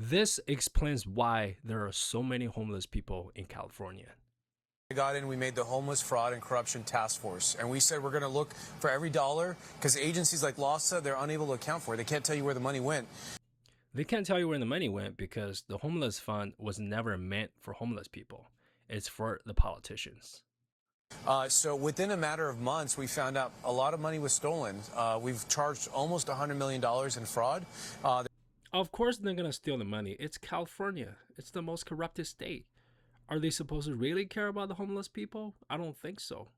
This explains why there are so many homeless people in California. We got in, we made the Homeless Fraud and Corruption Task Force, and we said we're going to look for every dollar because agencies like LAHSA, they're unable to account for it. They can't tell you where the money went. They can't tell you where the money went because the homeless fund was never meant for homeless people. It's for the politicians. So within a matter of months, we found out a lot of money was stolen. We've charged almost $100 million in fraud. Of course they're going to steal the money. It's California. It's the most corrupted state. Are they supposed to really care about the homeless people? I don't think so.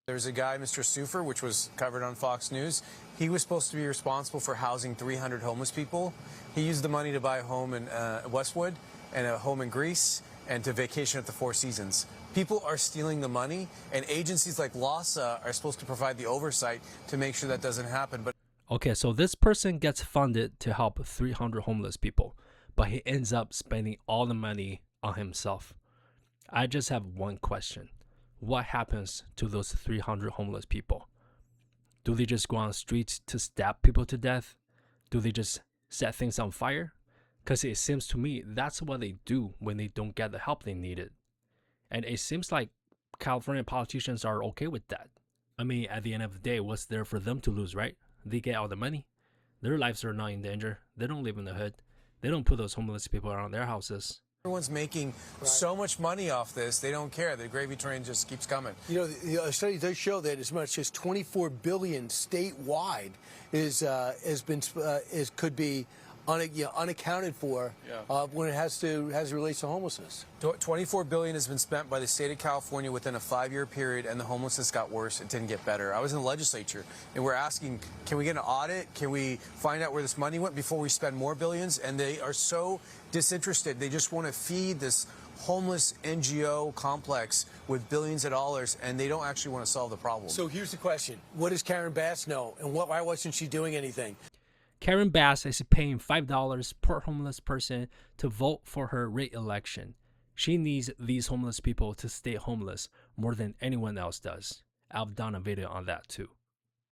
There's a guy, Mr. Sufer, which was covered on Fox News. He was supposed to be responsible for housing 300 homeless people. He used the money to buy a home in Westwood and a home in Greece and to vacation at the Four Seasons. People are stealing the money, and agencies like LAHSA are supposed to provide the oversight to make sure that doesn't happen. But okay, so this person gets funded to help 300 homeless people, but he ends up spending all the money on himself. I just have one question. What happens to those 300 homeless people? Do they just go on the streets to stab people to death? Do they just set things on fire? Because it seems to me that's what they do when they don't get the help they needed. And it seems like California politicians are okay with that. I mean, at the end of the day, what's there for them to lose, right? They get all the money. Their lives are not in danger. They don't live in the hood. They don't put those homeless people around their houses. everyone's making so much money off this, they don't care. The gravy train just keeps coming. You know, the study does show that as much as $24 billion statewide could be unaccounted for when it relates to homelessness. $24 billion has been spent by the state of California within a 5-year period, and the homelessness got worse. It didn't get better. I was in the legislature, and we're asking, can we get an audit? Can we find out where this money went before we spend more billions? And they are so disinterested. They just want to feed this homeless NGO complex with billions of dollars, and they don't actually want to solve the problem. So here's the question. What does Karen Bass know, and why wasn't she doing anything? Karen Bass is paying $5 per homeless person to vote for her re-election. She needs these homeless people to stay homeless more than anyone else does. I've done a video on that too.